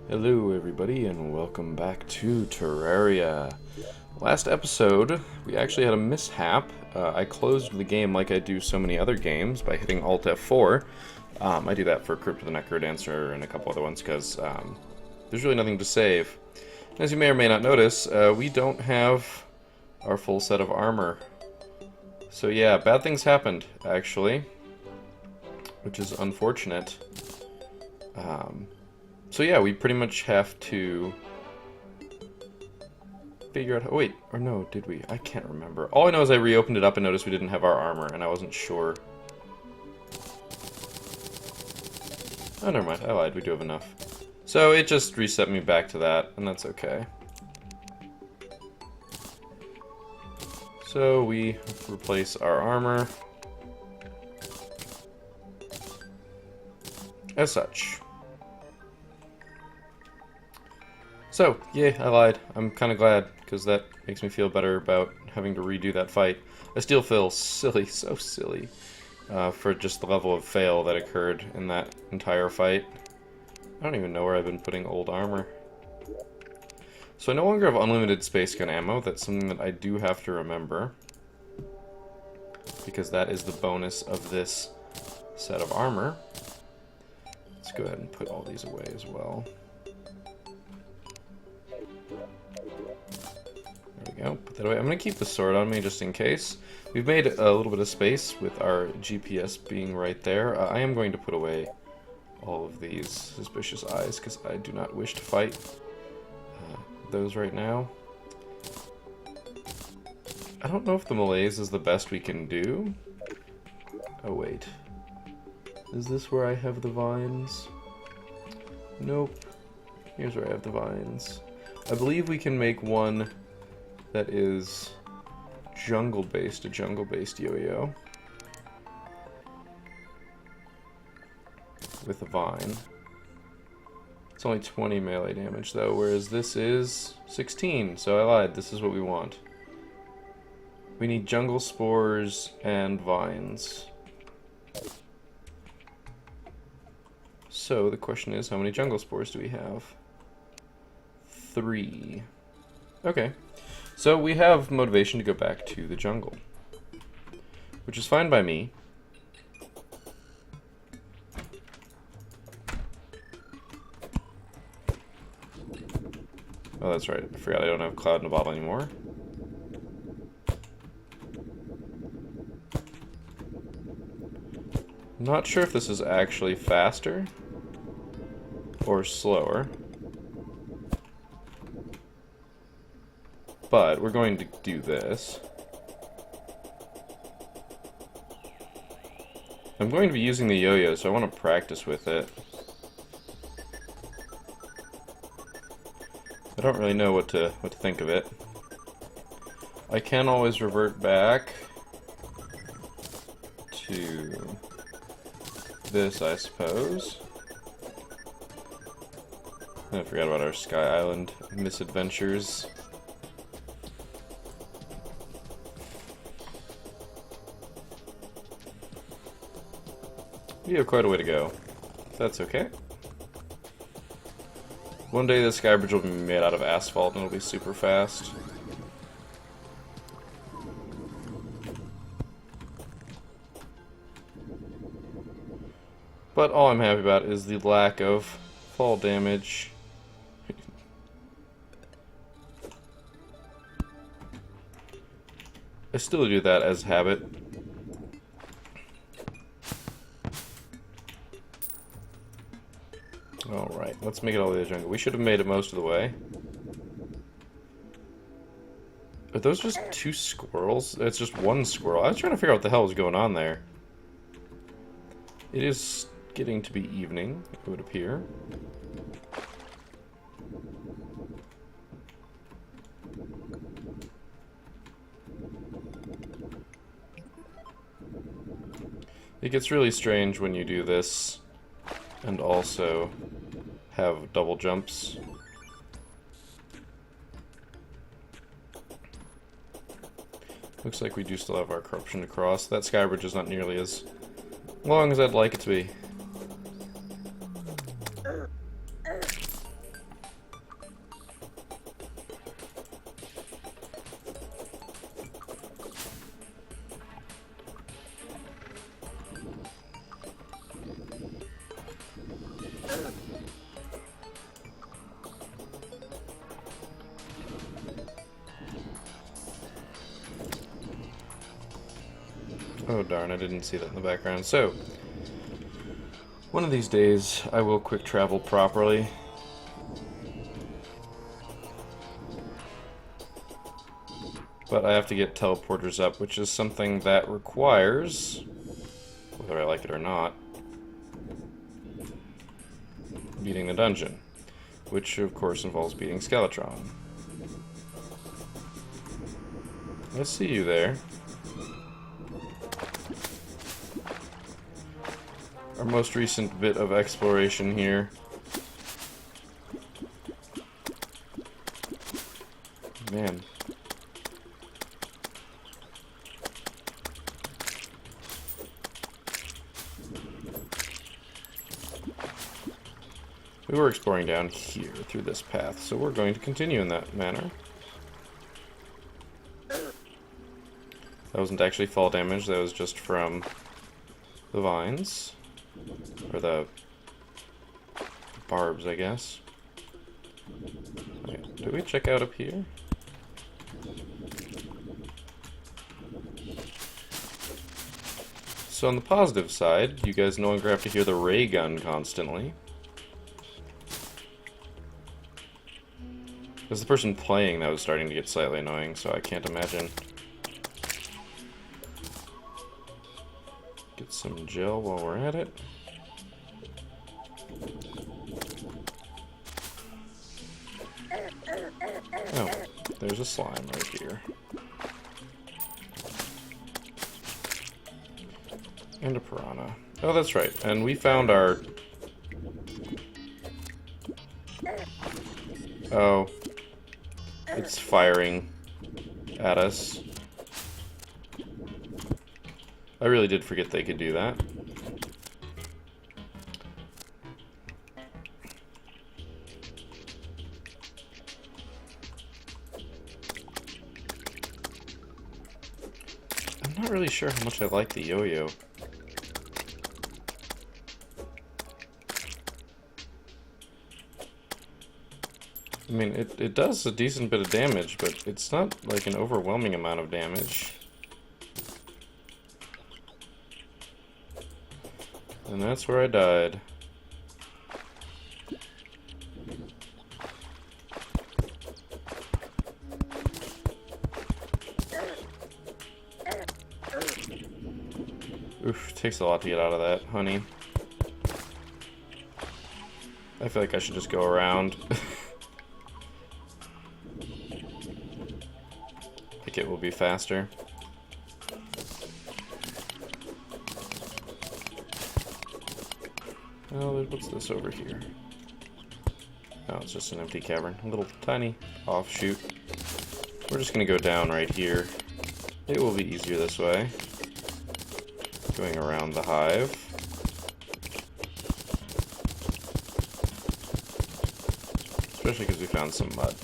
Hello everybody and welcome back to Terraria. Last episode we actually had a mishap. I closed the game like I do so many other games by hitting Alt F4. I do that for Crypt of the Necrodancer and a couple other ones because there's really nothing to save. As you may or may not notice, we don't have our full set of armor. So yeah, bad things happened actually, which is unfortunate. So yeah, we pretty much have to figure out how... Wait, or no, did we? I can't remember. All I know is I reopened it up and noticed we didn't have our armor, and I wasn't sure. Oh, never mind. I lied. We do have enough. So it just reset me back to that, and that's okay. So we replace our armor as such. So, yeah, I lied. I'm kind of glad, because that makes me feel better about having to redo that fight. I still feel silly, so silly, for just the level of fail that occurred in that entire fight. I don't even know where I've been putting old armor. So I no longer have unlimited space gun ammo. That's something that I do have to remember, because that is the bonus of this set of armor. Let's go ahead and put all these away as well. There we go. Put that away. I'm going to keep the sword on me just in case. We've made a little bit of space with our GPS being right there. I am going to put away all of these suspicious eyes because I do not wish to fight those right now. I don't know if the malaise is the best we can do. Oh wait. Is this where I have the vines? Nope. Here's where I have the vines. I believe we can make one that is jungle-based, a jungle-based yo-yo. With a vine. It's only 20 melee damage though, whereas this is 16, so I lied. This is what we want. We need jungle spores and vines. So the question is, how many jungle spores do we have? 3. Okay. So we have motivation to go back to the jungle, which is fine by me. Oh, that's right. I forgot I don't have Cloud in a bottle anymore. Not sure if this is actually faster or slower, but we're going to do this. I'm going to be using the yo-yo, so I want to practice with it. I don't really know what to think of it. I can always revert back to this, I suppose. I forgot about our Sky Island misadventures. You have quite a way to go. That's okay. One day the sky bridge will be made out of asphalt and it'll be super fast. But all I'm happy about is the lack of fall damage. I still do that as habit. Alright, let's make it all the way to the jungle. We should have made it most of the way. Are those just 2 squirrels? It's just 1 squirrel. I was trying to figure out what the hell was going on there. It is getting to be evening, it would appear. It gets really strange when you do this and also have double jumps. Looks like we do still have our corruption to cross. That sky bridge is not nearly as long as I'd like it to be. Oh darn, I didn't see that in the background. So, one of these days I will quick travel properly. But I have to get teleporters up, which is something that requires, whether I like it or not, beating the dungeon. Which, of course, involves beating Skeletron. I see you there. Our most recent bit of exploration here. Man. We were exploring down here through this path, so we're going to continue in that manner. That wasn't actually fall damage, that was just from the vines. Or the barbs, I guess. Okay, did we check out up here? So on the positive side, you guys no longer have to hear the ray gun constantly. It was the person playing that was starting to get slightly annoying, so I can't imagine. Get some gel while we're at it. Oh, there's a slime right here. And a piranha. Oh, that's right. And we found our... Oh. It's firing at us. I really did forget they could do that. I'm not really sure how much I like the yo-yo. I mean, it does a decent bit of damage, but it's not like an overwhelming amount of damage. And that's where I died. Oof, takes a lot to get out of that, honey. I feel like I should just go around. Like it will be faster. Oh, what's this over here? Oh, it's just an empty cavern. A little tiny offshoot. We're just gonna go down right here. It will be easier this way. Going around the hive. Especially because we found some mud.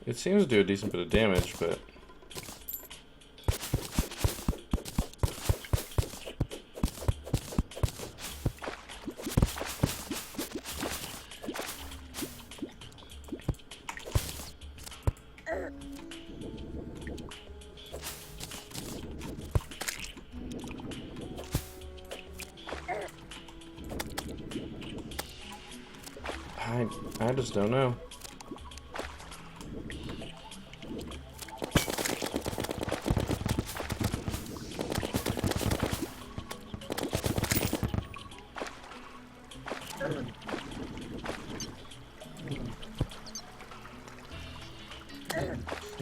It seems to do a decent bit of damage, but... I just don't know.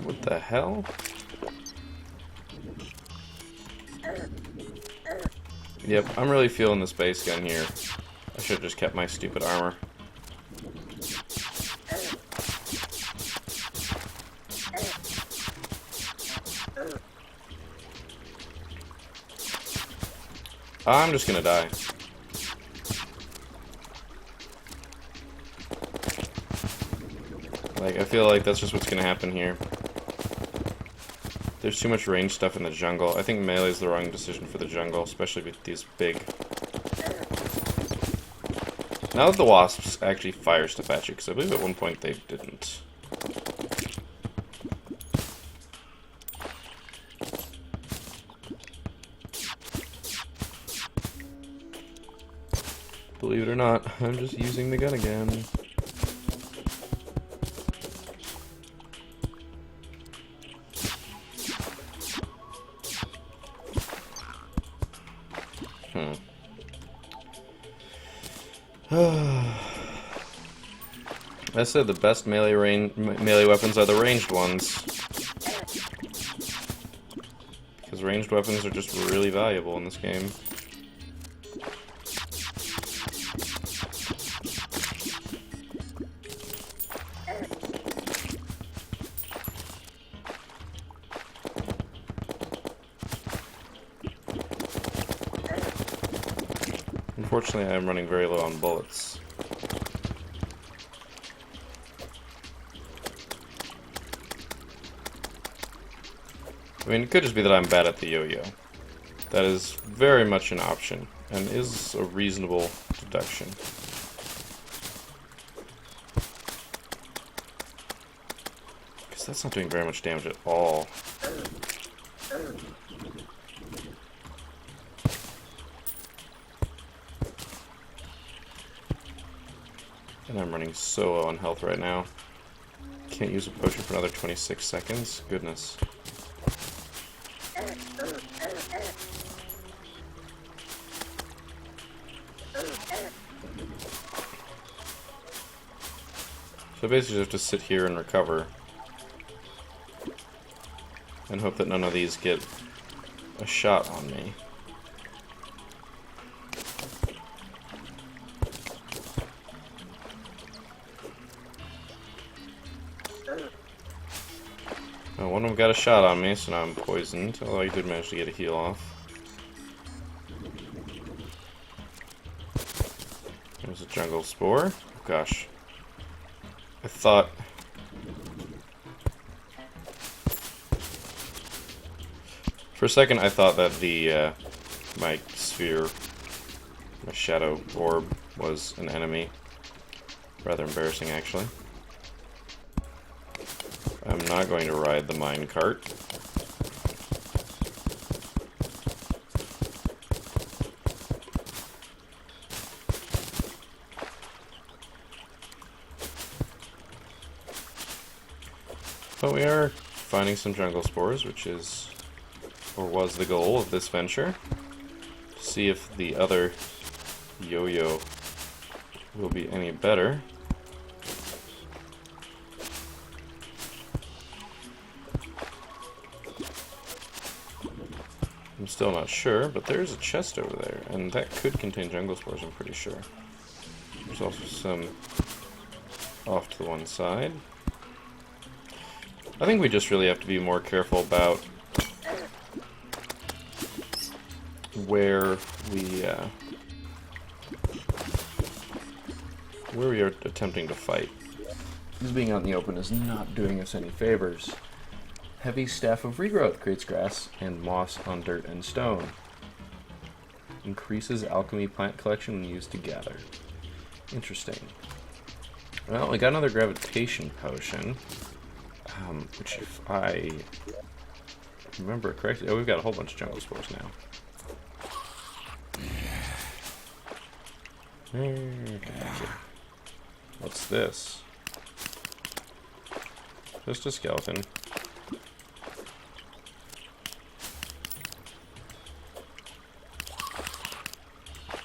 What the hell? Yep, I'm really feeling the space gun here. I should have just kept my stupid armor. I'm just gonna die. Like, I feel like that's just what's gonna happen here. There's too much range stuff in the jungle. I think melee is the wrong decision for the jungle, especially with these big... Now that the wasps actually fire stuff at you, because I believe at one point they didn't. Believe it or not, I'm just using the gun again. I said the best melee weapons are the ranged ones. Because ranged weapons are just really valuable in this game. Unfortunately, I'm running very low on bullets. I mean, it could just be that I'm bad at the yo-yo. That is very much an option, and is a reasonable deduction. Because that's not doing very much damage at all. And I'm running so low on health right now. Can't use a potion for another 26 seconds. Goodness. So basically I have to sit here and recover. And hope that none of these get a shot on me. Well, one of them got a shot on me, so now I'm poisoned, although I did manage to get a heal off. There's a jungle spore. Oh, gosh. I thought... For a second I thought that the, my sphere, my shadow orb, was an enemy. Rather embarrassing, actually. I'm not going to ride the minecart. But we are finding some jungle spores, which is, or was the goal of this venture. To see if the other yo-yo will be any better. I'm still not sure, but there's a chest over there, and that could contain jungle spores, I'm pretty sure. There's also some off to the one side. I think we just really have to be more careful about where we are attempting to fight. Because being out in the open is not doing us any favors. Heavy Staff of Regrowth creates grass and moss on dirt and stone. Increases alchemy plant collection when used to gather. Interesting. Well, we got another gravitation potion. Which, if I remember correctly... Oh, we've got a whole bunch of jungle spores now. Okay. What's this? Just a skeleton.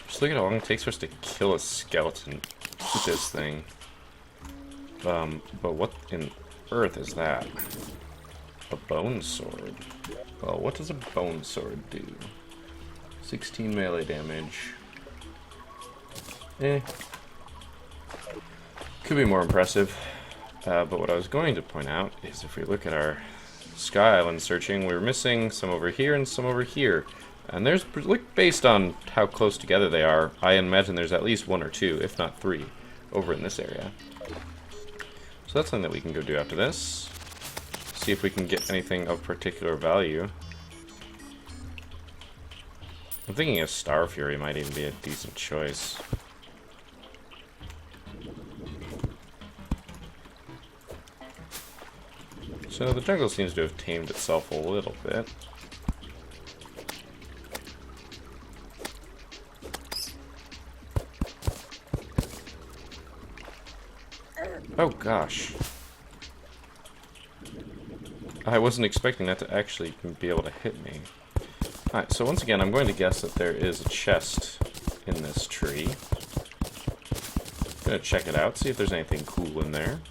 Just look at how long it takes for us to kill a skeleton with this thing. But what in earth is that? A bone sword. Well, what does a bone sword do? 16 melee damage. Could be more impressive. But what I was going to point out is if we look at our Sky Island searching, we're missing some over here and some over here. And there's, look, based on how close together they are, I imagine there's at least one or two, if not three, over in this area. So that's something that we can go do after this. See if we can get anything of particular value. I'm thinking a Star Fury might even be a decent choice. So the jungle seems to have tamed itself a little bit. Oh gosh. I wasn't expecting that to actually be able to hit me. Alright, so once again, I'm going to guess that there is a chest in this tree. I'm gonna check it out, see if there's anything cool in there.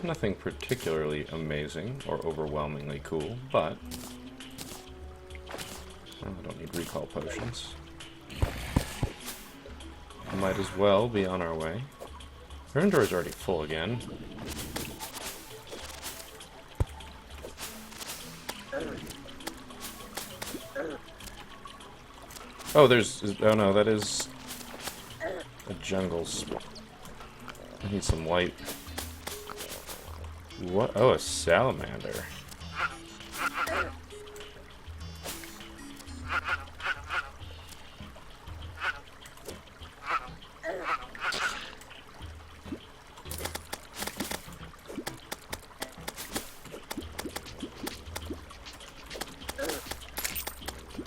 Nothing particularly amazing or overwhelmingly cool, but well, I don't need recall potions. Might as well be on our way. Our inventory's already full again. Oh, oh no, that is a jungle spot. I need some light. What? Oh, a salamander.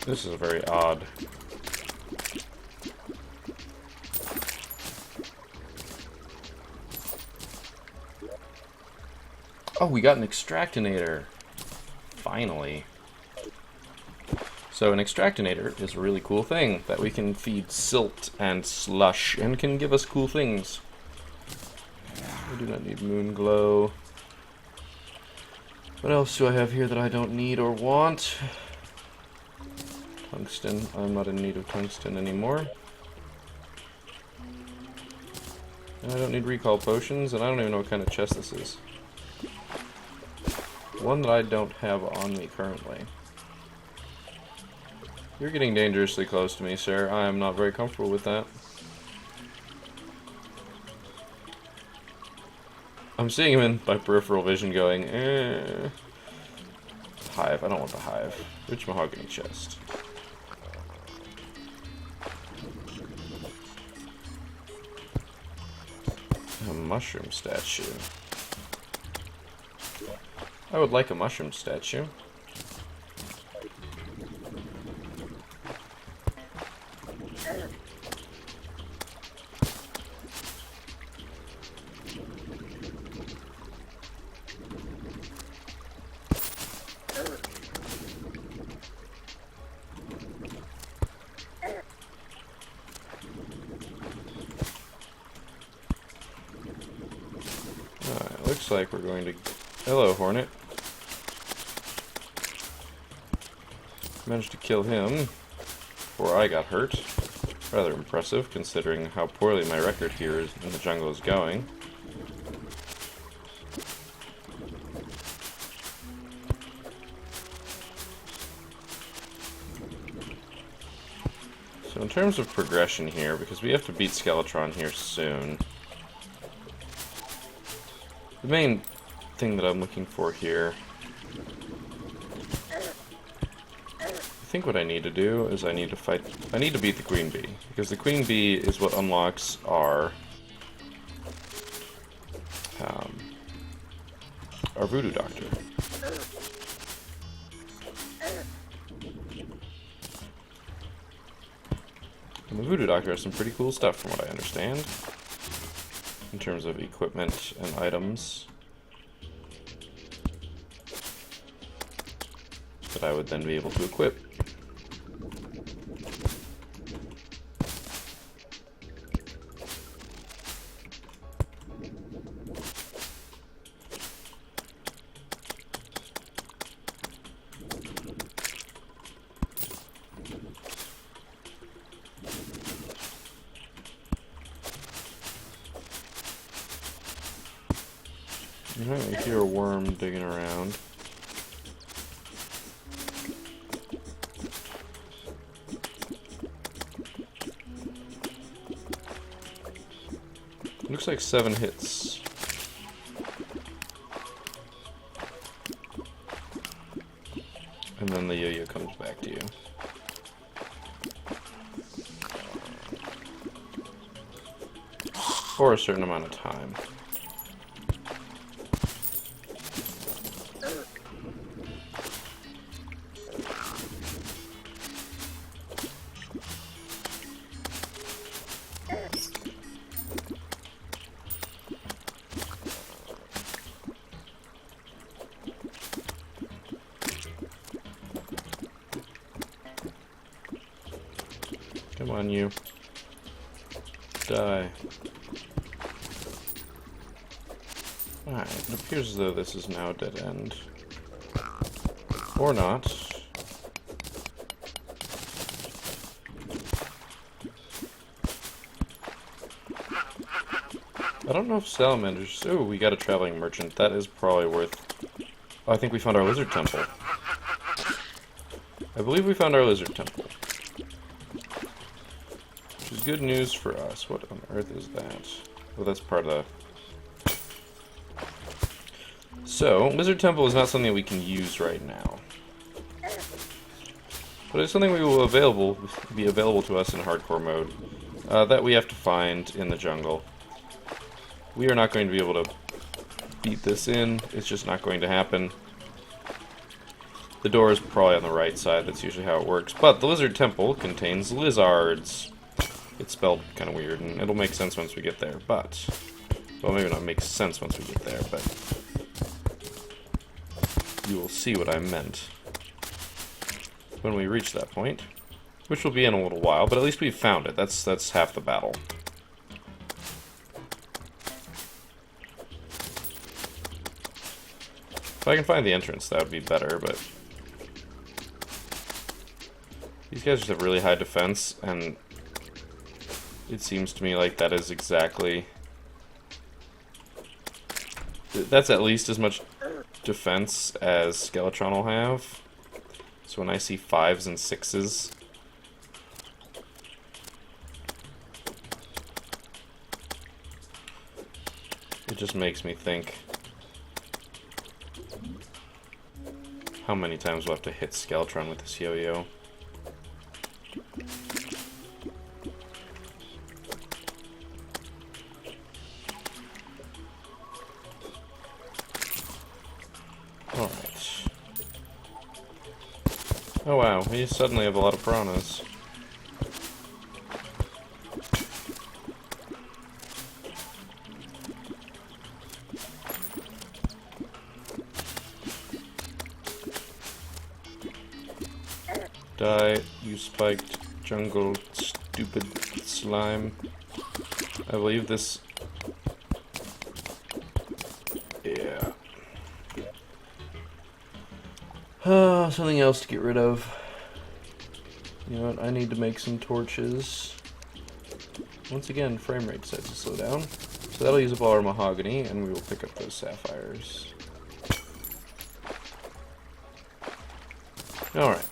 This is very odd. Oh, we got an extractinator. Finally. So an extractinator is a really cool thing that we can feed silt and slush and can give us cool things. I do not need moon glow. What else do I have here that I don't need or want? Tungsten. I'm not in need of tungsten anymore. And I don't need recall potions, and I don't even know what kind of chest this is. One that I don't have on me currently. You're getting dangerously close to me, sir. I am not very comfortable with that. I'm seeing him in my peripheral vision going, eh. Hive. I don't want the hive. Rich mahogany chest. A mushroom statue. I would like a mushroom statue. Alright, looks like we're going to... Hello, Hornet. Managed to kill him before I got hurt. Rather impressive, considering how poorly my record here in the jungle is going. So in terms of progression here, because we have to beat Skeletron here soon, the main thing that I'm looking for here, I think what I need to do is I need to beat the Queen Bee, because the Queen Bee is what unlocks our Voodoo Doctor. And the Voodoo Doctor has some pretty cool stuff from what I understand, in terms of equipment and items that I would then be able to equip. I hear a worm digging around. Looks like 7 hits. And then the yo-yo comes back to you. For a certain amount of time. Come on, you. Die. Alright, it appears as though this is now a dead end. Or not. I don't know if salamanders... Oh, we got a traveling merchant. That is probably worth... Oh, I think we found our lizard temple. I believe we found our lizard temple. Which is good news for us. What on earth is that? Well, that's part of the... So, lizard temple is not something we can use right now. But it's something we will be available to us in hardcore mode. That we have to find in the jungle. We are not going to be able to beat this in. It's just not going to happen. The door is probably on the right side. That's usually how it works. But the lizard temple contains lizards. It's spelled kind of weird, and it'll make sense once we get there. But, well, maybe not make sense once we get there, but you will see what I meant when we reach that point, which will be in a little while. But at least we've found it. That's half the battle. If I can find the entrance, that would be better, but... These guys just have really high defense, and it seems to me like that is exactly... That's at least as much defense as Skeletron will have. So when I see 5s and 6s... It just makes me think... How many times we'll have to hit Skeletron with this yo-yo? Alright. Oh wow, we suddenly have a lot of piranhas. Die, you spiked jungle stupid slime. I believe this... Yeah. Something else to get rid of. You know what, I need to make some torches. Once again, frame rate decides to slow down. So that'll use up all our mahogany, and we will pick up those sapphires. Alright.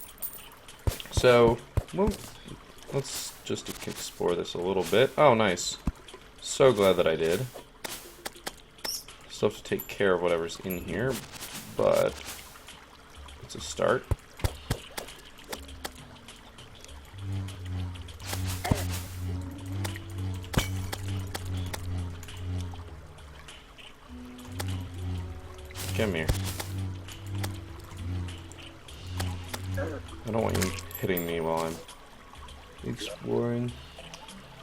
So, well, let's just explore this a little bit. Oh, nice. So glad that I did. Still have to take care of whatever's in here, but it's a start. Come here. I don't want you hitting me while I'm exploring.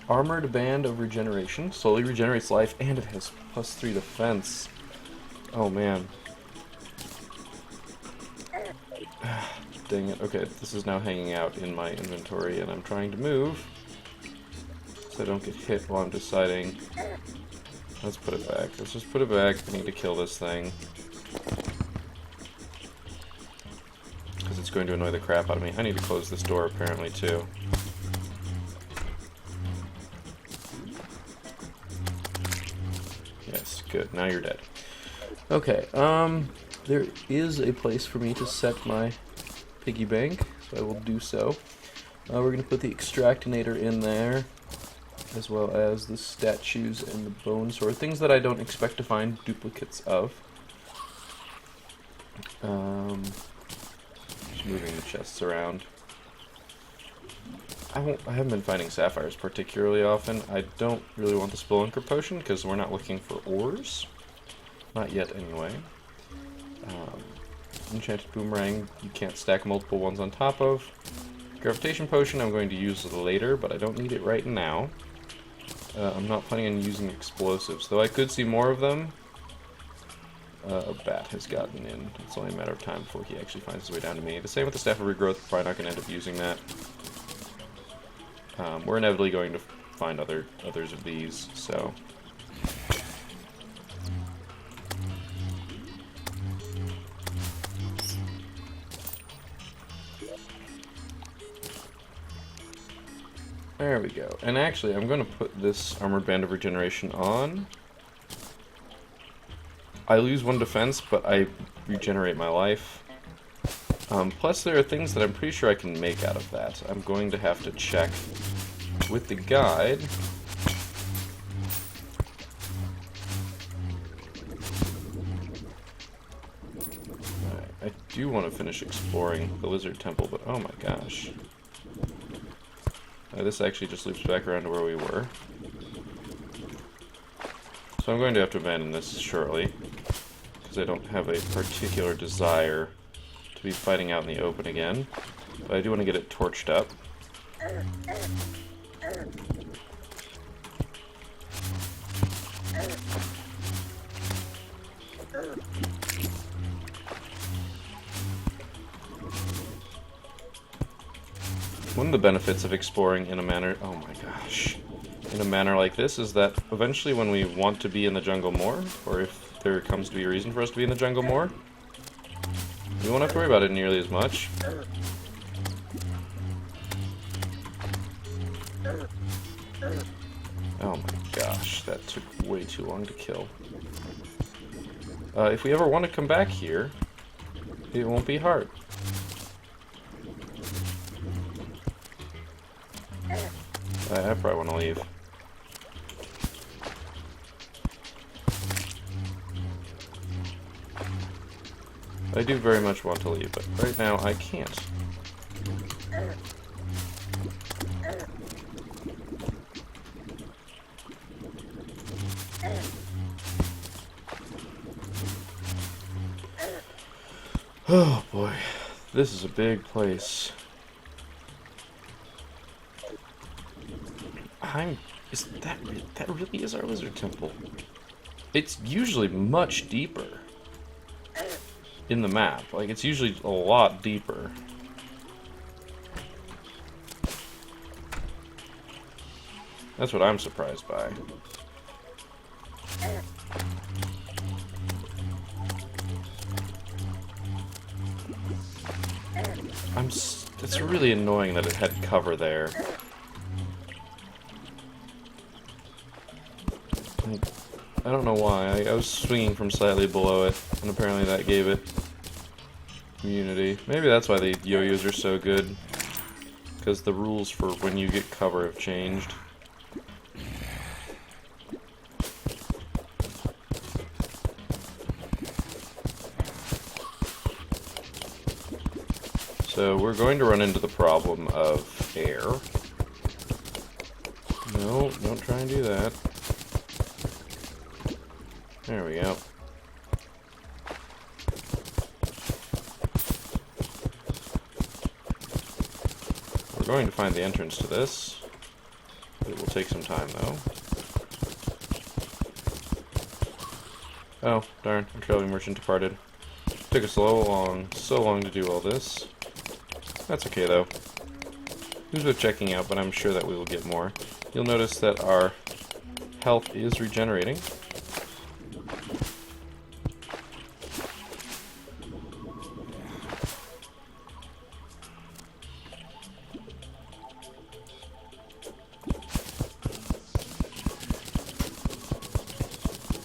Armored Band of Regeneration. Slowly regenerates life, and it has +3 defense. Oh, man. Dang it. Okay, this is now hanging out in my inventory, and I'm trying to move so I don't get hit while I'm deciding. Let's put it back. Let's just put it back. I need to kill this thing. Because it's going to annoy the crap out of me. I need to close this door, apparently, too. Yes, good. Now you're dead. Okay, there is a place for me to set my piggy bank, so I will do so. We're going to put the extractinator in there. as well as the statues and the bone sword, things that I don't expect to find duplicates of. Just moving the chests around. I haven't been finding sapphires particularly often. I don't really want the Spelunker potion because we're not looking for ores. Not yet, anyway. Enchanted boomerang, you can't stack multiple ones on top of. Gravitation potion I'm going to use later, but I don't need it right now. I'm not planning on using explosives, though I could see more of them. A bat has gotten in. It's only a matter of time before he actually finds his way down to me. The same with the Staff of Regrowth, probably not going to end up using that. We're inevitably going to find others of these, so... There we go. And actually, I'm going to put this Armored Band of Regeneration on. I lose 1 defense, but I regenerate my life. Plus, there are things that I'm pretty sure I can make out of that. I'm going to have to check with the guide. Alright, I do want to finish exploring the Lizard Temple, but oh my gosh. This actually just loops back around to where we were. So I'm going to have to abandon this shortly, because I don't have a particular desire to be fighting out in the open again. But I do want to get it torched up. One of the benefits of exploring in a manner, oh my gosh, in a manner like this is that eventually when we want to be in the jungle more, or if there comes to be a reason for us to be in the jungle more, we won't have to worry about it nearly as much. Oh my gosh, that took way too long to kill. If we ever want to come back here, it won't be hard. I probably want to leave. I do very much want to leave, but right now I can't. Oh boy, this is a big place. That really is our Lizard Temple. It's usually much deeper in the map. Like, it's usually a lot deeper. That's what I'm surprised by. It's really annoying that it had cover there. I don't know why. I was swinging from slightly below it, and apparently that gave it immunity. Maybe that's why the yo-yos are so good, because the rules for when you get cover have changed. So we're going to run into the problem of air. No, don't try and do that. There we go. We're going to find the entrance to this. It will take some time, though. Oh, darn. Our traveling merchant departed. Took us so long to do all this. That's okay, though. It was worth checking out, but I'm sure that we will get more. You'll notice that our health is regenerating.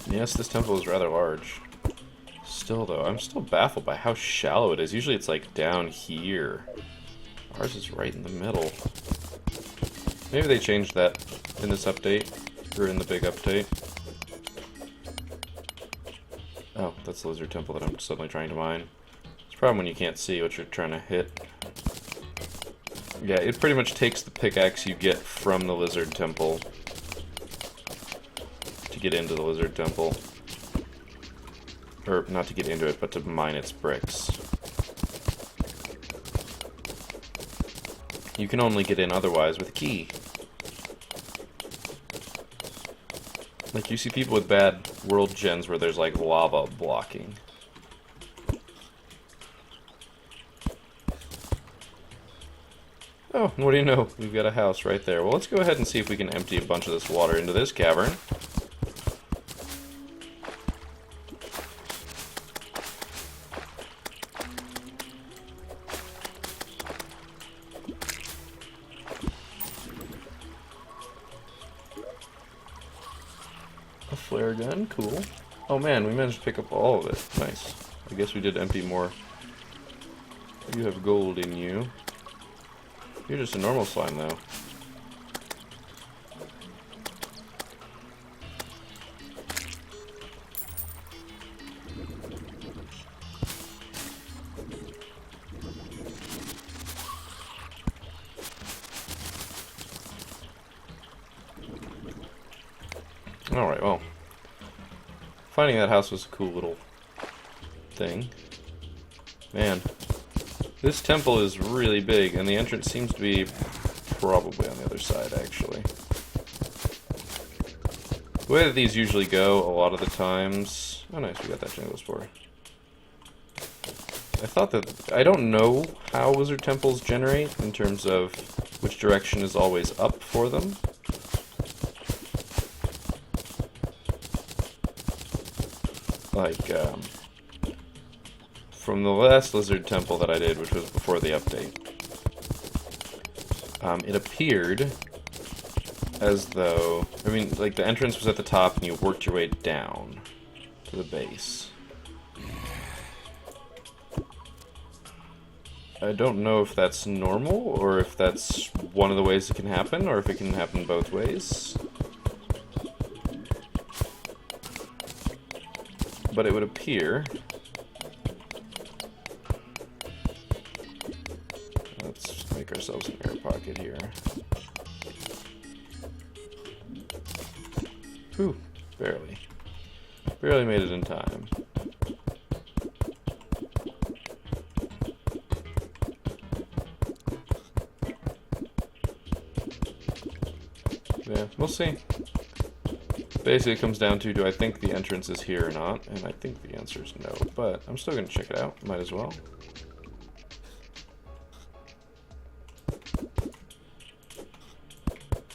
Yes, this temple is rather large. Still, though, I'm still baffled by how shallow it is. Usually it's like down here. Ours is right in the middle. Maybe they changed that in this update, or in the big update. Oh, that's the lizard temple that I'm suddenly trying to mine. It's a problem when you can't see what you're trying to hit. Yeah, it pretty much takes the pickaxe you get from the lizard temple to get into the lizard temple. Or, not to get into it, but to mine its bricks. You can only get in otherwise with a key. Like, you see people with bad world gens where there's, like, lava blocking. Oh, what do you know? We've got a house right there. Well, let's go ahead and see if we can empty a bunch of this water into this cavern. A flare gun, cool. Oh man, we managed to pick up all of it. Nice. I guess we did empty more. You have gold in you. You're just a normal slime, though. Alright, well. Finding that house was a cool little thing. Man. This temple is really big, and the entrance seems to be probably on the other side, actually. The way that these usually go, a lot of the times... Oh nice, we got that jungle spore. I thought that... I don't know how wizard temples generate, in terms of which direction is always up for them. Like, from the last lizard temple that I did, which was before the update, it appeared as though, I mean, like the entrance was at the top and you worked your way down to the base. I don't know if that's normal, or if that's one of the ways it can happen, or if it can happen both ways. But it would appear... Let's make ourselves an air pocket here. Whew, barely. Barely made it in time. Yeah, we'll see. Basically, it comes down to, do I think the entrance is here or not? And I think the answer is no, but I'm still going to check it out. Might as well.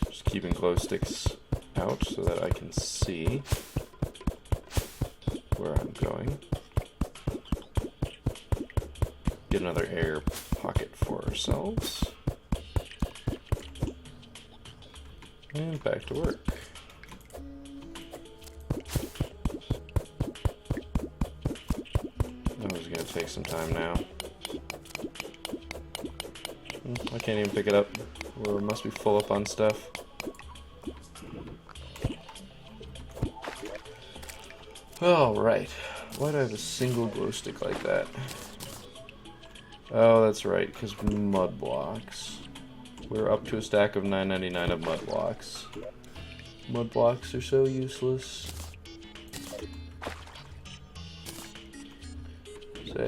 Just keeping glow sticks out so that I can see where I'm going. Get another air pocket for ourselves. And back to work. Take some time now. I can't even pick it up. Or it must be full up on stuff. Alright. Why do I have a single glow stick like that? Oh, that's right, because mud blocks. We're up to a stack of $9.99 of mud blocks. Mud blocks are so useless.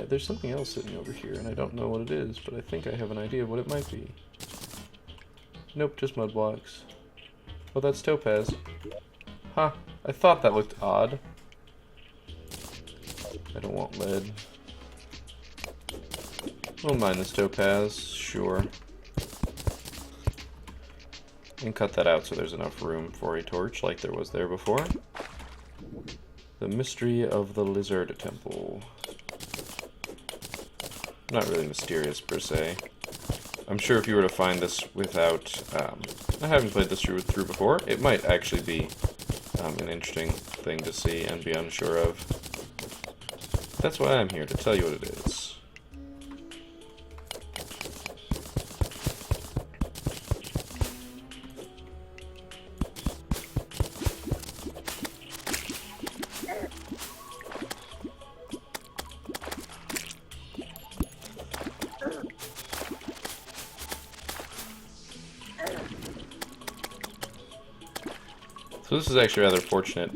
There's something else sitting over here, and I don't know what it is, but I think I have an idea of what it might be. Nope, just mud blocks. Oh, that's topaz. Huh, I thought that looked odd. I don't want lead. We'll mine this topaz, sure. And cut that out so there's enough room for a torch like there was there before. The mystery of the lizard temple. Not really mysterious per se. I'm sure if you were to find this without, I haven't played this through before, it might actually be an interesting thing to see and be unsure of. That's why I'm here, to tell you what it is. So this is actually rather fortunate.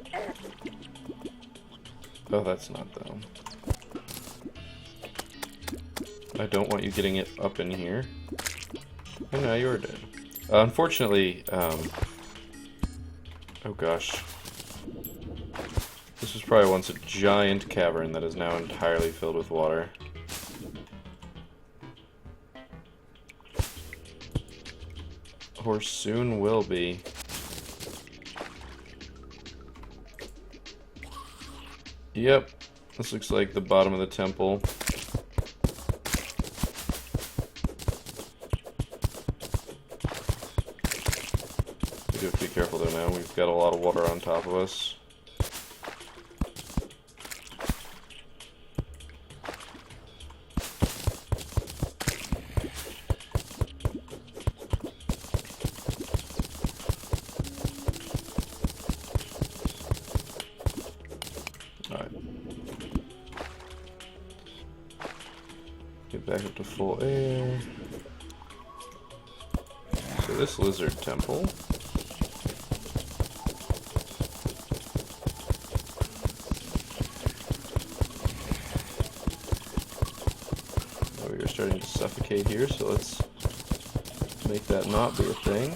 Oh, that's not though. I don't want you getting it up in here. Oh no, you're dead. Unfortunately, oh gosh. This was probably once a giant cavern that is now entirely filled with water. Or soon will be. Yep, this looks like the bottom of the temple. We do have to be careful though now, we've got a lot of water on top of us. Get back up to full air. So this lizard temple. Oh, we are starting to suffocate here, so let's make that not be a thing.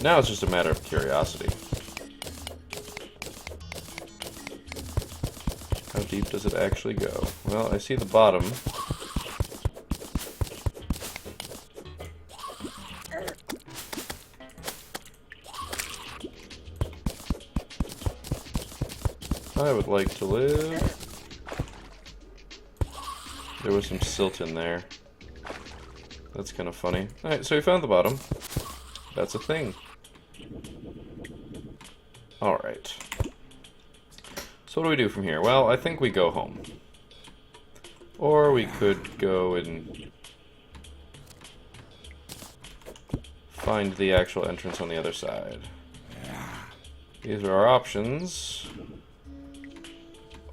Now it's just a matter of curiosity. How deep does it actually go? Well, I see the bottom. I would like to live. There was some silt in there. That's kind of funny. Alright, so we found the bottom. That's a thing. Alright. So what do we do from here? Well, I think we go home. Or we could go and find the actual entrance on the other side. These are our options.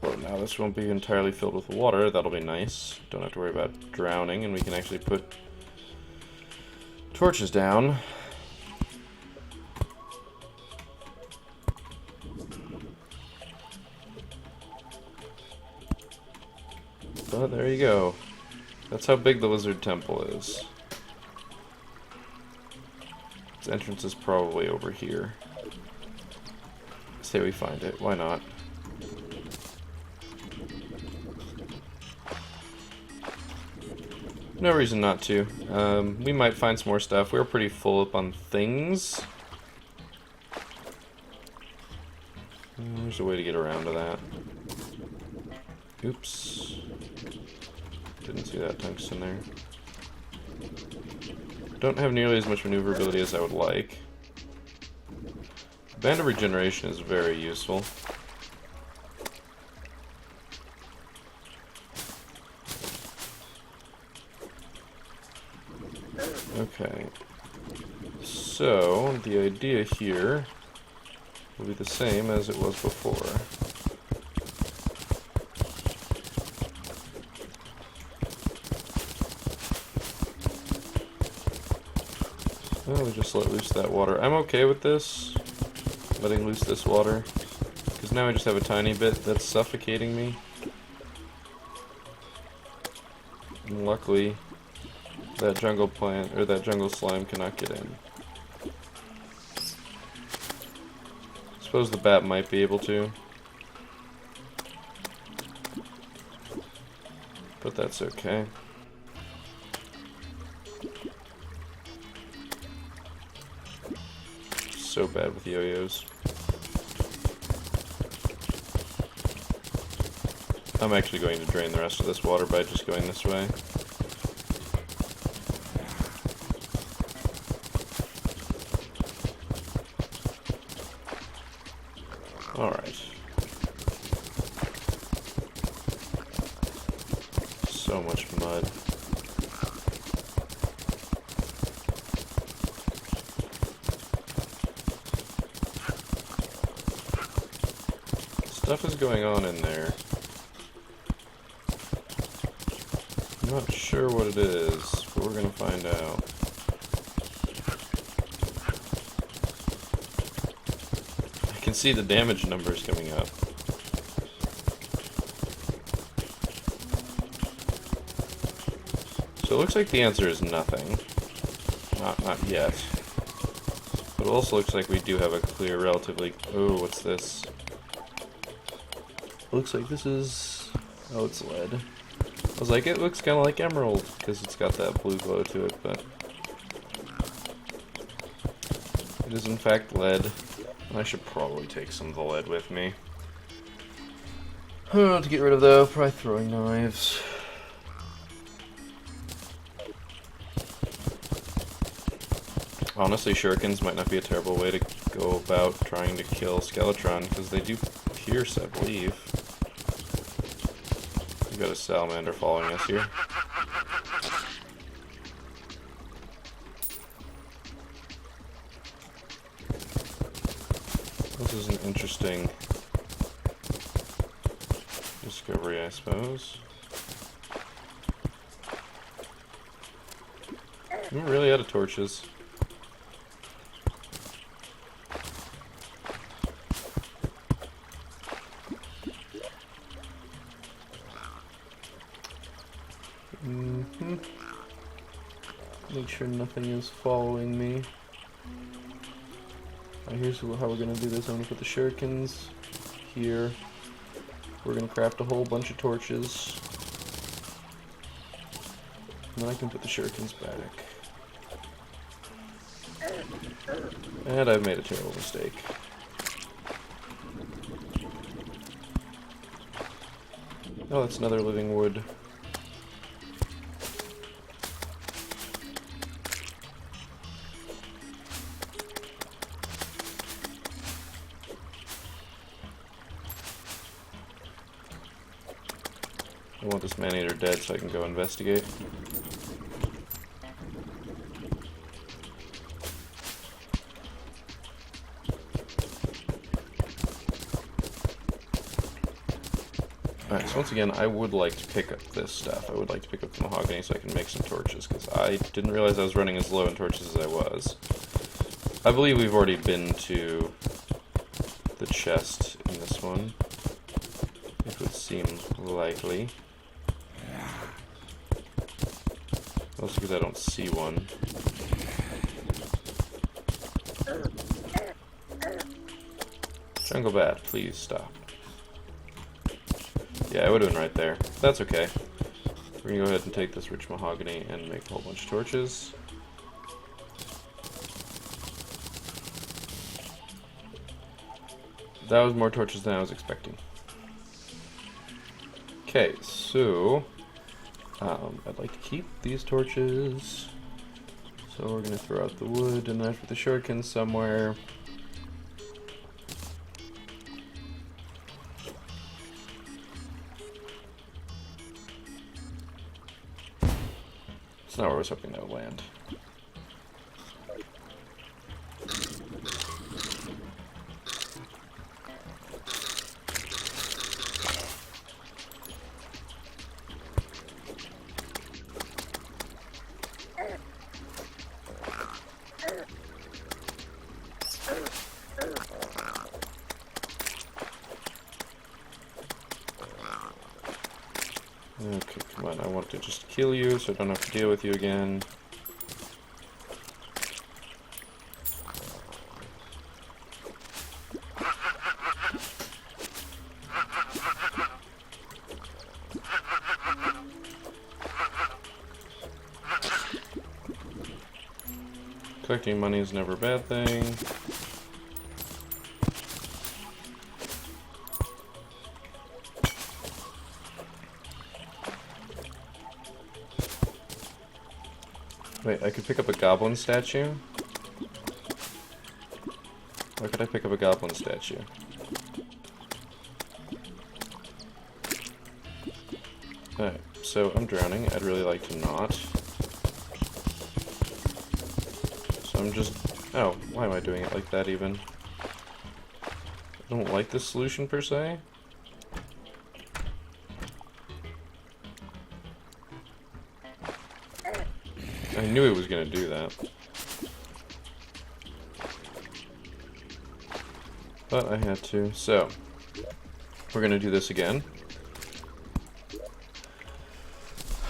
Oh, now this won't be entirely filled with water. That'll be nice. Don't have to worry about drowning, and we can actually put torches down. But there you go. That's how big the lizard temple is. Its entrance is probably over here. Say we find it. Why not? No reason not to. We might find some more stuff. We're pretty full up on things. There's a way to get around to that. Oops. Didn't see that tungsten there. Don't have nearly as much maneuverability as I would like. Band of Regeneration is very useful. Okay. So, the idea here will be the same as it was before. Well, we just let loose that water. I'm okay with this, letting loose this water, because now I just have a tiny bit that's suffocating me. And luckily, that jungle plant, or that jungle slime cannot get in. Suppose the bat might be able to. But that's okay. So bad with yo-yos. I'm actually going to drain the rest of this water by just going this way. Alright. So much mud. Stuff is going on in there. I'm not sure what it is, but we're gonna find out. can see the damage numbers coming up. So it looks like the answer is nothing. Not yet. But it also looks like we do have a clear, relatively... Oh, what's this? Looks like this is... Oh, it's lead. I was like, it looks kind of like emerald, because it's got that blue glow to it, but... It is in fact lead. I should probably take some of the lead with me. To get rid of though, probably throwing knives. Honestly, shurikens might not be a terrible way to go about trying to kill Skeletron, because they do pierce, I believe. We got a salamander following us here. This is an interesting discovery, I suppose. I'm really out of torches. Make sure nothing is following me. Here's how we're gonna do this. I'm gonna put the shurikens here. We're gonna craft a whole bunch of torches. And then I can put the shurikens back. And I've made a terrible mistake. Oh, that's another living wood. I want this man-eater dead so I can go investigate. Alright, so once again, I would like to pick up this stuff. I would like to pick up the mahogany so I can make some torches, because I didn't realize I was running as low in torches as I was. I believe we've already been to the chest in this one. It would seem likely. Also because I don't see one. Jungle bat, please stop. Yeah, I would have been right there. That's okay. We're gonna go ahead and take this rich mahogany and make a whole bunch of torches. That was more torches than I was expecting. Okay, so I'd like to keep these torches. So we're gonna throw out the wood and then put the shurikens somewhere. It's not where I was hoping that would land. Okay, come on, I want to just kill you so I don't have to deal with you again. Collecting money is never a bad thing. Wait, I could pick up a goblin statue? Why could I pick up a goblin statue? Alright, so I'm drowning. I'd really like to not. So I'm just... Oh, why am I doing it like that even? I don't like this solution per se. I knew it was going to do that. but I had to. So, we're going to do this again.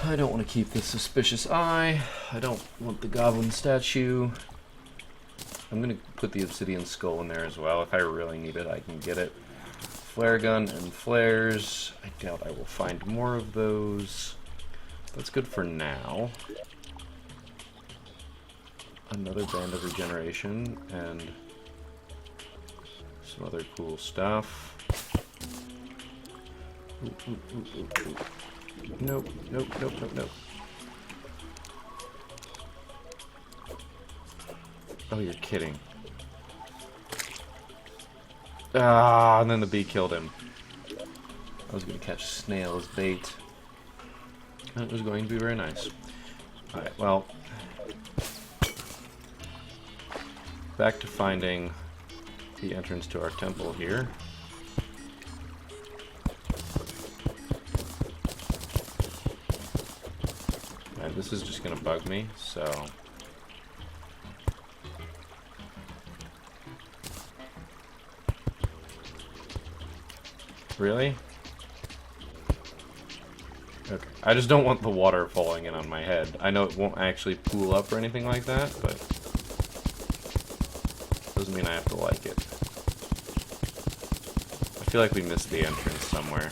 I don't want to keep the suspicious eye. I don't want the goblin statue. I'm going to put the obsidian skull in there as well. If I really need it, I can get it. Flare gun and flares. I doubt I will find more of those. That's good for now. Another band of regeneration and some other cool stuff. Ooh, ooh, ooh, ooh, ooh. Nope, nope, nope, nope, nope. Oh, you're kidding. Ah, and then the bee killed him. I was going to catch a snail as bait. That was going to be very nice. Alright, well. Back to finding the entrance to our temple here. And this is just going to bug me, so... Really? Okay. I just don't want the water falling in on my head. I know it won't actually pool up or anything like that, but... doesn't mean I have to like it. I feel like we missed the entrance somewhere.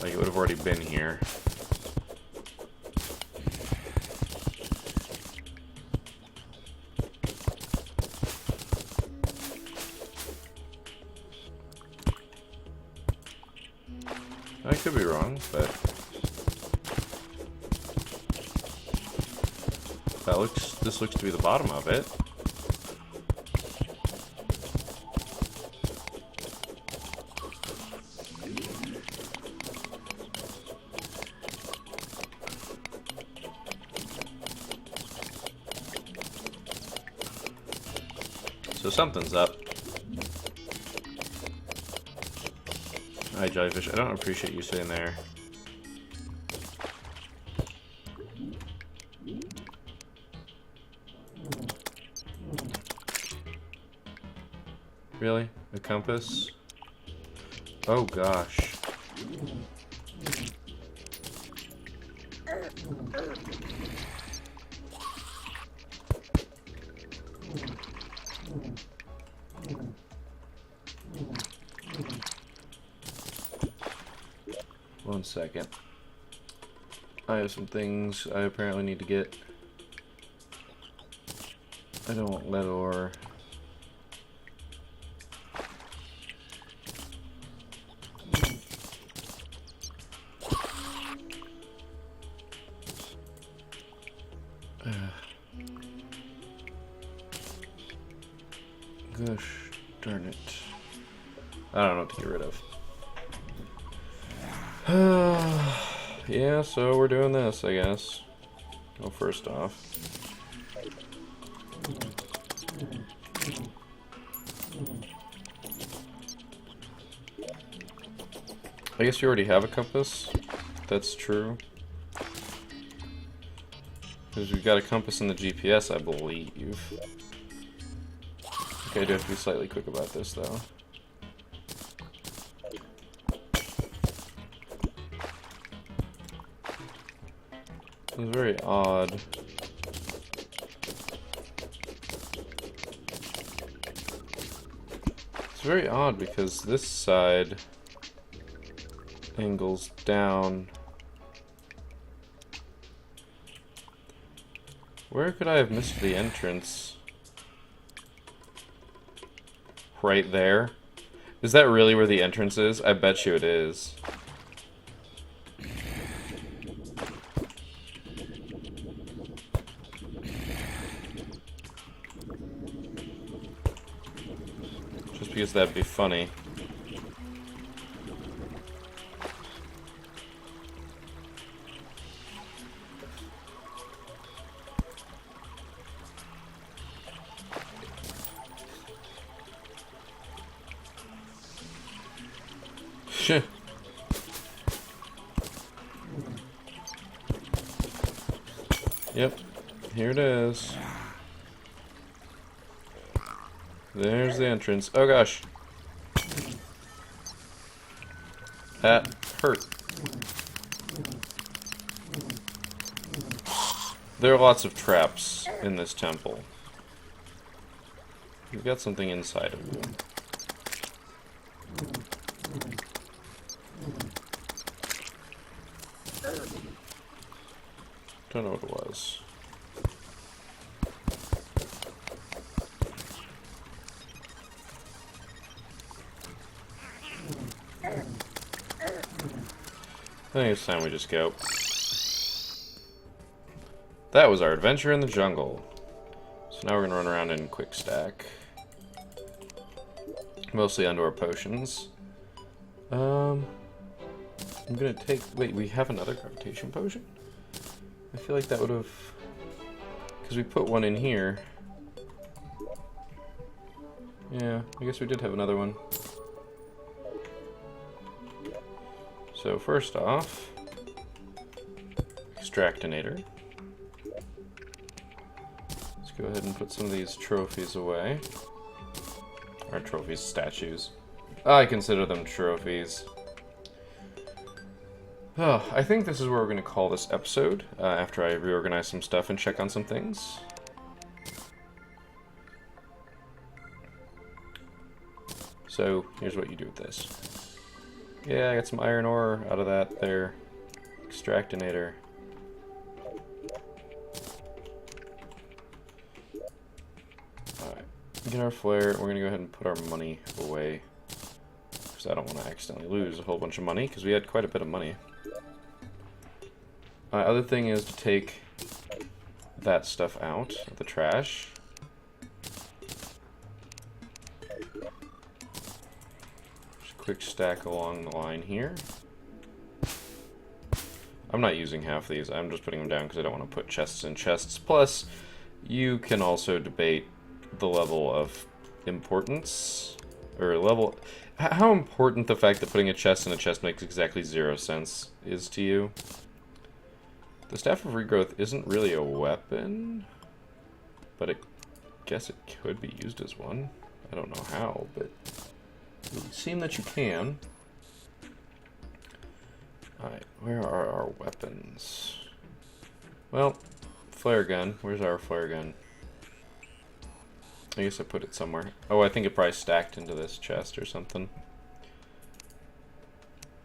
Like it would have already been here. I could be wrong, but this looks to be the bottom of it. So something's up. Hi, Jellyfish. I don't appreciate you sitting there. Really? A compass? Oh gosh. One second. I have some things I apparently need to get. I don't want lead ore. Gosh darn it. I don't know what to get rid of. Yeah, so we're doing this, I guess. Well, first off. I guess you already have a compass. That's true. Because we've got a compass in the GPS, I believe. Okay, I do have to be slightly quick about this, though. It's very odd. It's very odd because this side angles down. Where could I have missed the entrance? Right there? Is that really where the entrance is? I bet you it is. Just because that'd be funny. Shit. Yep. Here it is. There's the entrance. Oh gosh. That hurt. There are lots of traps in this temple. You've got something inside of you. Don't know what it was. I think it's time we just go. That was our adventure in the jungle. So now we're gonna run around in quick stack. Mostly onto our potions. I'm gonna take... Wait, we have another gravitation potion? I feel like that would have... Because we put one in here. Yeah, I guess we did have another one. So first off, Extractinator. Let's go ahead and put some of these trophies away. Or trophies, statues. I consider them trophies. Oh, I think this is where we're going to call this episode, after I reorganize some stuff and check on some things. So, here's what you do with this. Yeah, I got some iron ore out of that there. Extractinator. Alright, get our flare. We're going to go ahead and put our money away. Because I don't want to accidentally lose a whole bunch of money, because we had quite a bit of money. Other thing is to take that stuff out of the trash. Quick stack along the line here. I'm not using half these, I'm just putting them down because I don't want to put chests in chests. Plus, you can also debate the level of importance, or level... How important the fact that putting a chest in a chest makes exactly 0 sense is to you. The Staff of Regrowth isn't really a weapon, but I guess it could be used as one. I don't know how, but... it would seem that you can. Alright, where are our weapons? Well, flare gun. Where's our flare gun? I guess I put it somewhere. Oh, I think it probably stacked into this chest or something.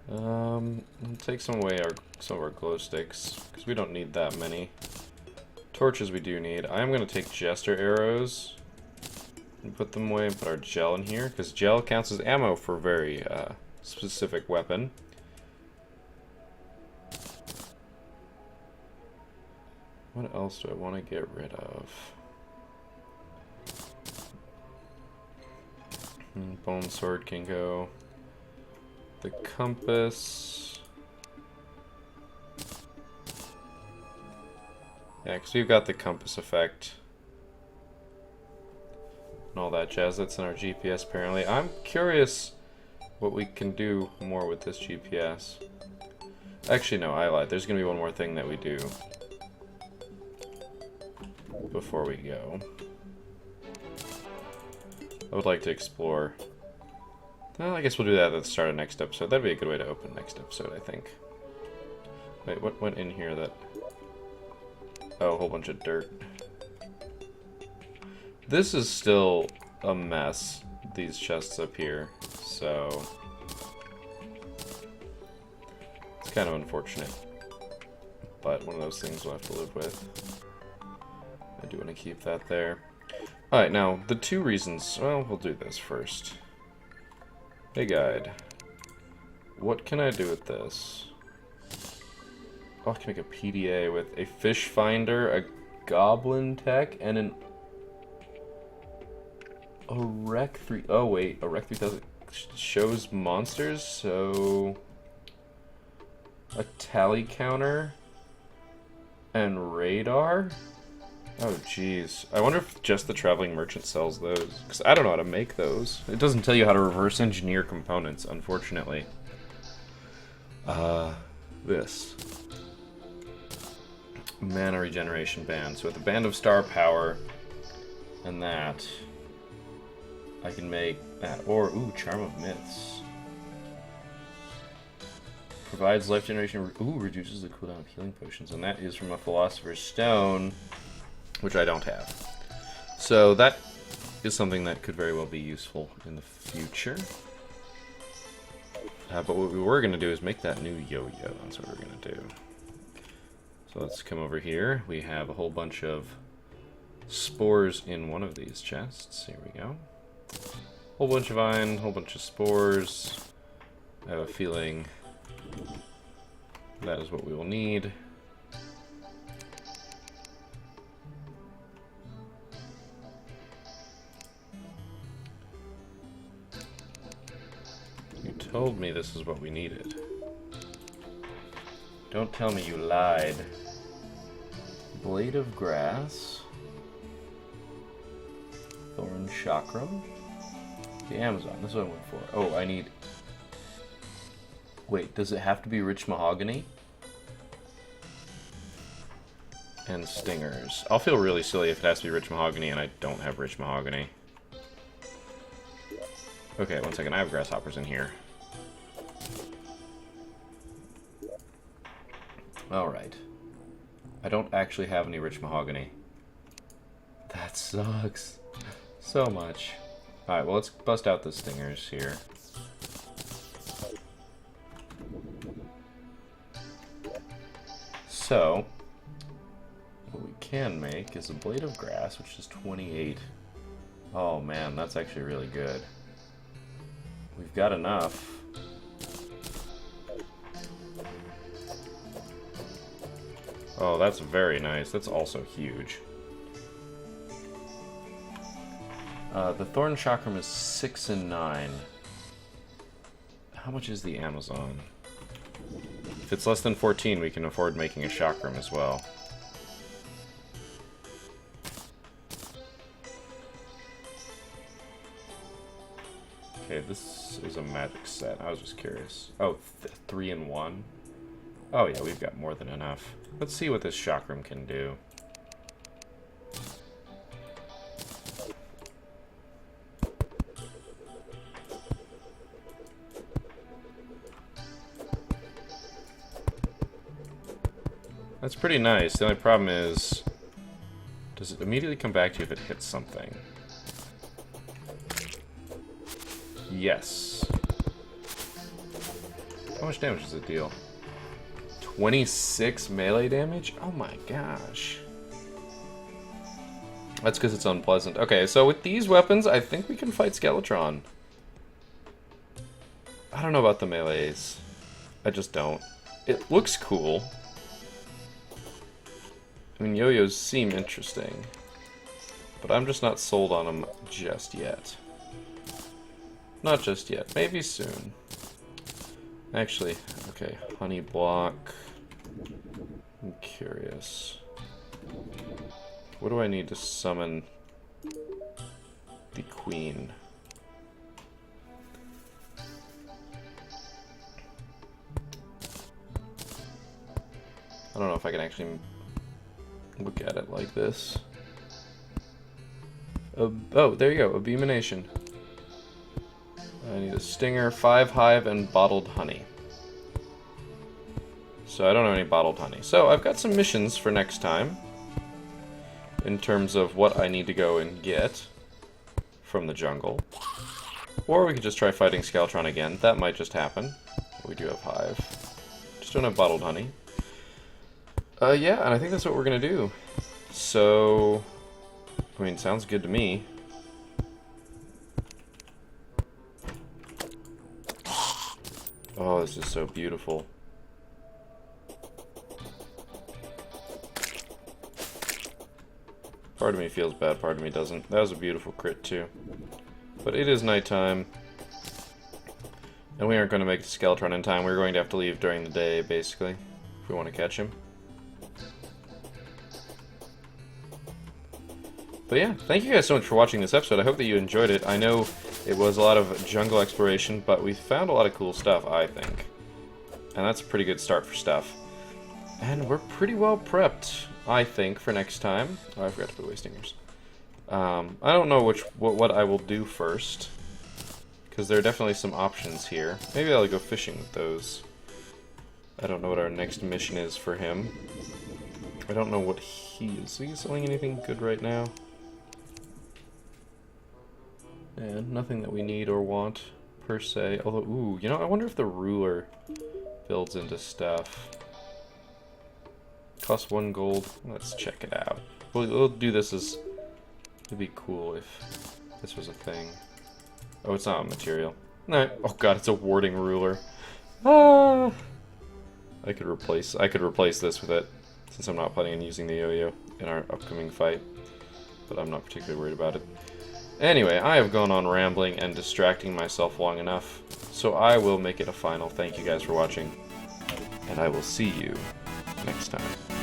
We'll take some away, some of our glow sticks, because we don't need that many. Torches we do need. I'm going to take jester arrows and put them away and put our gel in here, because gel counts as ammo for a very specific weapon. What else do I want to get rid of? Bone sword can go. The compass. Yeah, because we've got the compass effect. And all that jazz. That's in our GPS apparently. I'm curious what we can do more with this GPS. Actually, no, I lied. There's going to be one more thing that we do before we go. I would like to explore. Well, I guess we'll do that at the start of next episode. That'd be a good way to open next episode, I think. Wait, what went in here that... Oh, a whole bunch of dirt. This is still a mess, these chests up here, so... it's kind of unfortunate. But one of those things we'll have to live with. I do want to keep that there. Alright, now, the two reasons... well, we'll do this first. Hey, guide. What can I do with this? Oh, I can make a PDA with a fish finder, a goblin tech, and a Rec 3... oh, wait. A Rec 3000 shows monsters, so... a tally counter and radar? Oh, jeez. I wonder if just the traveling merchant sells those. Because I don't know how to make those. It doesn't tell you how to reverse engineer components, unfortunately. This. mana regeneration band. So with a band of star power and that, I can make that. Or, ooh, Charm of Myths. Provides life generation. Ooh, reduces the cooldown of healing potions. And that is from a Philosopher's Stone, which I don't have. So that is something that could very well be useful in the future. But what we were going to do is make that new yo-yo. That's what we're going to do. So let's come over here. We have a whole bunch of spores in one of these chests. Here we go. Whole bunch of iron, whole bunch of spores. I have a feeling that is what we will need. You told me this is what we needed. Don't tell me you lied. Blade of Grass. Thorn Chakram. The Amazon. This is what I went for. Oh, I need... Wait, does it have to be Rich Mahogany? And Stingers. I'll feel really silly if it has to be Rich Mahogany and I don't have Rich Mahogany. Okay, one second. I have grasshoppers in here. Alright. I don't actually have any Rich Mahogany. That sucks. So much. Alright, well, let's bust out the Stingers here. So, what we can make is a Blade of Grass, which is 28. Oh man, that's actually really good. We've got enough. Oh, that's very nice. That's also huge. The Thorn Chakram is 6 and 9. How much is the Amazon? If it's less than 14, we can afford making a Chakram as well. Okay, this is a magic set. I was just curious. Oh, 3 and 1? Oh yeah, we've got more than enough. Let's see what this Chakram can do. That's pretty nice. The only problem is, does it immediately come back to you if it hits something? Yes. How much damage does it deal? 26 melee damage? Oh my gosh. That's because it's unpleasant. Okay, so with these weapons, I think we can fight Skeletron. I don't know about the melees. I just don't. It looks cool. I mean, yo-yos seem interesting. But I'm just not sold on them just yet. Not just yet. Maybe soon. Actually, okay. Honey block. I'm curious. What do I need to summon the queen? I don't know if I can actually look at it like this. Oh, there you go. Abeemination. I need a stinger, 5 hive, and bottled honey. So I don't have any bottled honey. So I've got some missions for next time. In terms of what I need to go and get from the jungle. Or we could just try fighting Skeletron again. That might just happen. We do have hive. Just don't have bottled honey. Yeah, and I think that's what we're gonna do. So, I mean, sounds good to me. Oh, this is so beautiful. Part of me feels bad, part of me doesn't. That was a beautiful crit too. But it is nighttime. And we aren't going to make the Skeletron in time. We're going to have to leave during the day, basically, if we want to catch him. But yeah, thank you guys so much for watching this episode. I hope that you enjoyed it. I know it was a lot of jungle exploration, but we found a lot of cool stuff, I think. And that's a pretty good start for stuff. And we're pretty well prepped, I think, for next time. Oh, I forgot to put away stingers. I don't know what I will do first, because there are definitely some options here. Maybe I'll go fishing with those. I don't know what our next mission is for him. I don't know what he is. Is he selling anything good right now? And nothing that we need or want, per se. Although, ooh, you know, I wonder if the ruler builds into stuff. Costs 1 gold. Let's check it out. We'll do this as... It'd be cool if this was a thing. Oh, it's not a material. No. Oh god, it's a warding ruler. Ah! I could replace this with it, since I'm not planning on using the yo-yo in our upcoming fight. But I'm not particularly worried about it. Anyway, I have gone on rambling and distracting myself long enough, so I will make it a final. Thank you guys for watching, and I will see you next time.